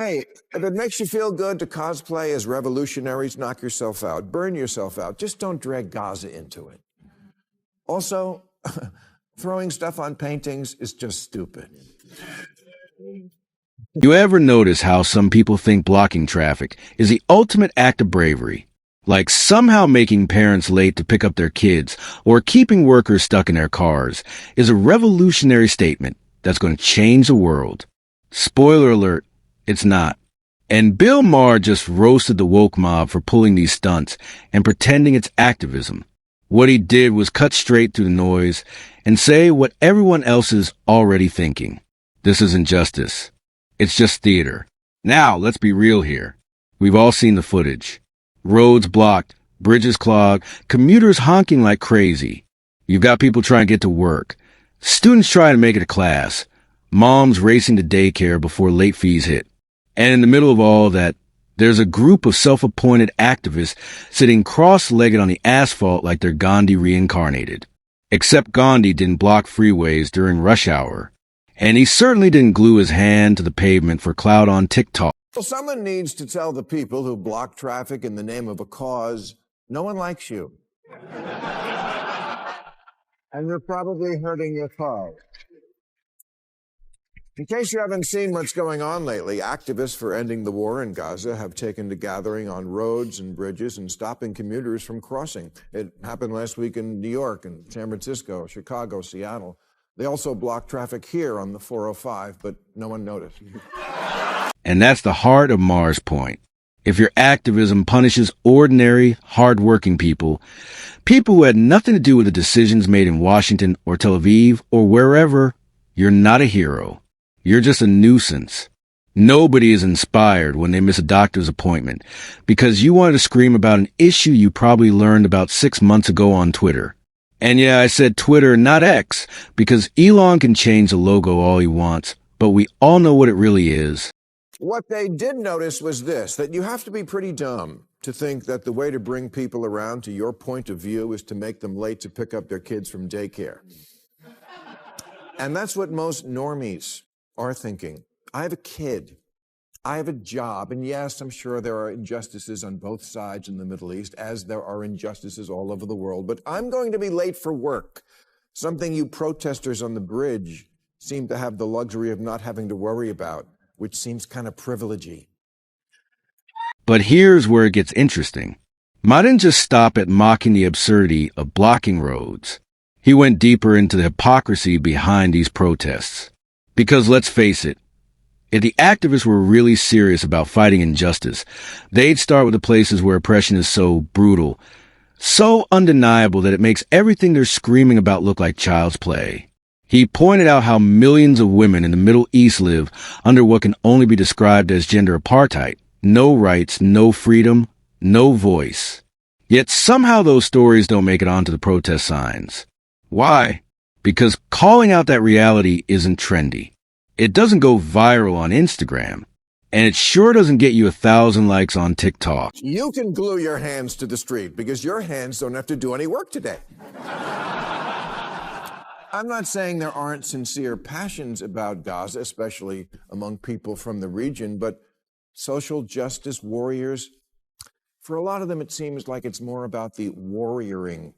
Hey, if it makes you feel good to cosplay as revolutionaries, knock yourself out, burn yourself out. Just don't drag Gaza into it. Also, throwing stuff on paintings is just stupid. You ever notice how some people think blocking traffic is the ultimate act of bravery? Like somehow making parents late to pick up their kids or keeping workers stuck in their cars is a revolutionary statement that's going to change the world. Spoiler alert, it's not. And Bill Maher just roasted the woke mob for pulling these stunts and pretending it's activism. What he did was cut straight through the noise and say what everyone else is already thinking. This isn't justice. It's just theater. Now, let's be real here. We've all seen the footage. Roads blocked, bridges clogged, commuters honking like crazy. You've got people trying to get to work, students trying to make it to class, moms racing to daycare before late fees hit. And in the middle of all of that, there's a group of self-appointed activists sitting cross-legged on the asphalt like they're Gandhi reincarnated. Except Gandhi didn't block freeways during rush hour. And he certainly didn't glue his hand to the pavement for clout on TikTok. Well, someone needs to tell the people who block traffic in the name of a cause, no one likes you. And you're probably hurting your cause. In case you haven't seen what's going on lately, activists for ending the war in Gaza have taken to gathering on roads and bridges and stopping commuters from crossing. It happened last week in New York and San Francisco, Chicago, Seattle. They also blocked traffic here on the 405, but no one noticed. And that's the heart of Maher's point. If your activism punishes ordinary, hard-working people who had nothing to do with the decisions made in Washington or Tel Aviv or wherever, you're not a hero. You're just a nuisance. Nobody is inspired when they miss a doctor's appointment because you wanted to scream about an issue you probably learned about 6 months ago on Twitter. And yeah, I said Twitter, not X, because Elon can change the logo all he wants, but we all know what it really is. What they did notice was this, that you have to be pretty dumb to think that the way to bring people around to your point of view is to make them late to pick up their kids from daycare. And that's what most normies are thinking. I have a kid. I have a job. And yes, I'm sure there are injustices on both sides in the Middle East, as there are injustices all over the world. But I'm going to be late for work, something you protesters on the bridge seem to have the luxury of not having to worry about, which seems kind of privilegey. But here's where it gets interesting. Ma didn't just stop at mocking the absurdity of blocking roads. He went deeper into the hypocrisy behind these protests. Because let's face it, if the activists were really serious about fighting injustice, they'd start with the places where oppression is so brutal, so undeniable that it makes everything they're screaming about look like child's play. He pointed out how millions of women in the Middle East live under what can only be described as gender apartheid. No rights, no freedom, no voice. Yet somehow those stories don't make it onto the protest signs. Why? Because calling out that reality isn't trendy. It doesn't go viral on Instagram. And it sure doesn't get you 1,000 likes on TikTok. You can glue your hands to the street because your hands don't have to do any work today. I'm not saying there aren't sincere passions about Gaza, especially among people from the region, but social justice warriors, for a lot of them, it seems like it's more about the warrioring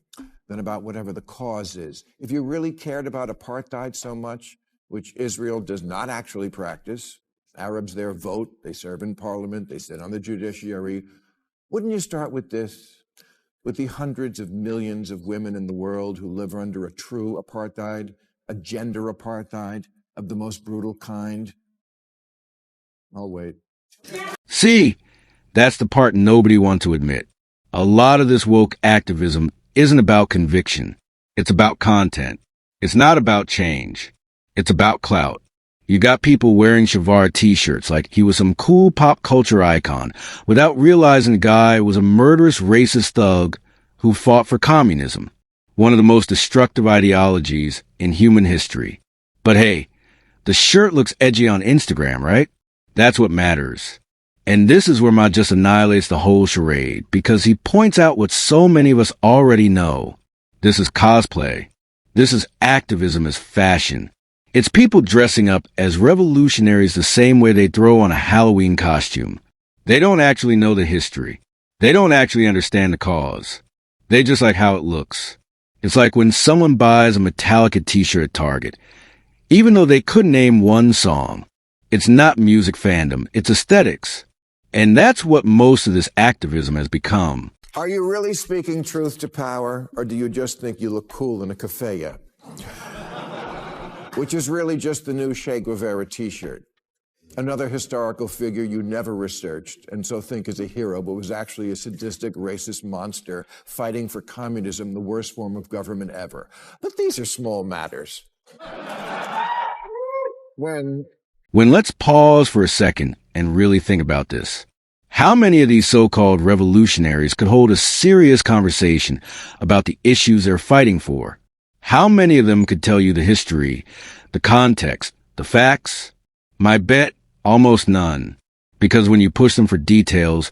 than about whatever the cause is. If you really cared about apartheid so much, which Israel does not actually practice, Arabs there vote, they serve in parliament, they sit on the judiciary, wouldn't you start with this? With the hundreds of millions of women in the world who live under a true apartheid, a gender apartheid of the most brutal kind? I'll wait. See, that's the part nobody wants to admit. A lot of this woke activism isn't about conviction. It's about content. It's not about change. It's about clout. You got people wearing Shavar t-shirts like he was some cool pop culture icon without realizing the guy was a murderous racist thug who fought for communism, one of the most destructive ideologies in human history. But hey, the shirt looks edgy on Instagram, right? That's what matters. And this is where Ma just annihilates the whole charade, because he points out what so many of us already know. This is cosplay. This is activism as fashion. It's people dressing up as revolutionaries the same way they throw on a Halloween costume. They don't actually know the history. They don't actually understand the cause. They just like how it looks. It's like when someone buys a Metallica t-shirt at Target. Even though they couldn't name one song, it's not music fandom, it's aesthetics. And that's what most of this activism has become. Are you really speaking truth to power, or do you just think you look cool in a keffiyeh? Which is really just the new Che Guevara t-shirt. Another historical figure you never researched and so think is a hero, but was actually a sadistic, racist monster fighting for communism, the worst form of government ever. But these are small matters. When let's pause for a second and really think about this. How many of these so-called revolutionaries could hold a serious conversation about the issues they're fighting for? How many of them could tell you the history, the context, the facts? My bet, almost none. Because when you push them for details,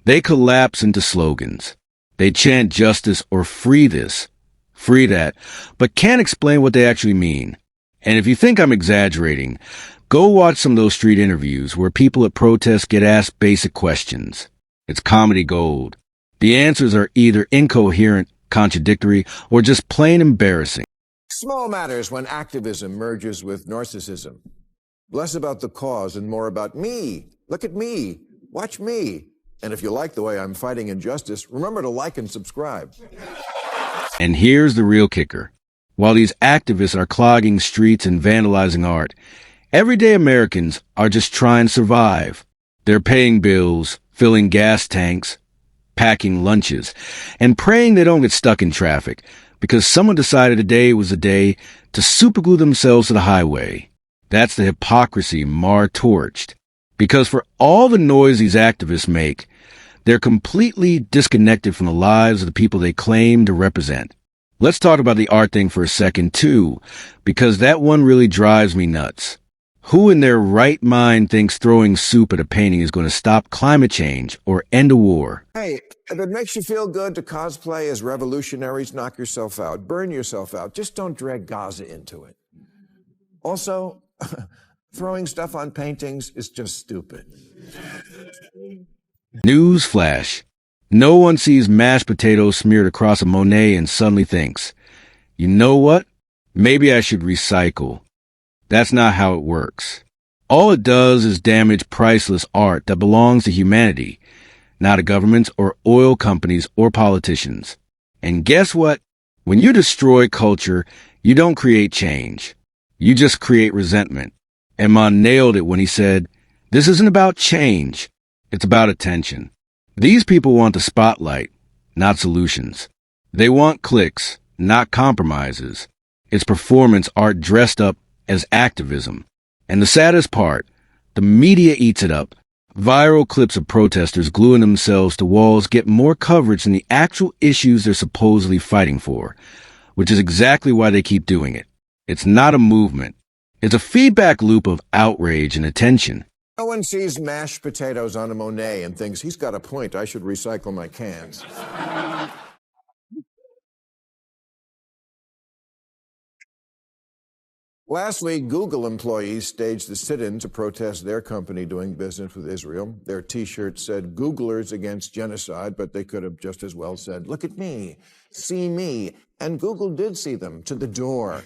they collapse into slogans. They chant justice or free this, free that, but can't explain what they actually mean. And if you think I'm exaggerating, go watch some of those street interviews where people at protests get asked basic questions. It's comedy gold. The answers are either incoherent, contradictory, or just plain embarrassing. small matters when activism merges with narcissism. Less about the cause and more about me. Look at me. Watch me. And if you like the way I'm fighting injustice, remember to like and subscribe. And here's the real kicker. While these activists are clogging streets and vandalizing art, everyday Americans are just trying to survive. They're paying bills, filling gas tanks, packing lunches, and praying they don't get stuck in traffic because someone decided today was the day to superglue themselves to the highway. That's the hypocrisy Maher torched. Because for all the noise these activists make, they're completely disconnected from the lives of the people they claim to represent. Let's talk about the art thing for a second, too, because that one really drives me nuts. Who in their right mind thinks throwing soup at a painting is going to stop climate change or end a war? Hey, if it makes you feel good to cosplay as revolutionaries, knock yourself out. Burn yourself out. Just don't drag Gaza into it. Also, throwing stuff on paintings is just stupid. News flash. No one sees mashed potatoes smeared across a Monet and suddenly thinks, you know what? Maybe I should recycle. That's not how it works. All it does is damage priceless art that belongs to humanity, not to governments or oil companies or politicians. And guess what? When you destroy culture, you don't create change. You just create resentment. And Ma nailed it when he said, this isn't about change. It's about attention. These people want the spotlight, not solutions. They want clicks, not compromises. It's performance art dressed up as activism. And the saddest part, the media eats it up. Viral clips of protesters gluing themselves to walls get more coverage than the actual issues they're supposedly fighting for, which is exactly why they keep doing it. It's not a movement. It's a feedback loop of outrage and attention. No one sees mashed potatoes on a Monet and thinks, he's got a point, I should recycle my cans. Last week, Google employees staged a sit-in to protest their company doing business with Israel. Their T-shirts said, Googlers against genocide, but they could have just as well said, look at me, see me. And Google did see them to the door.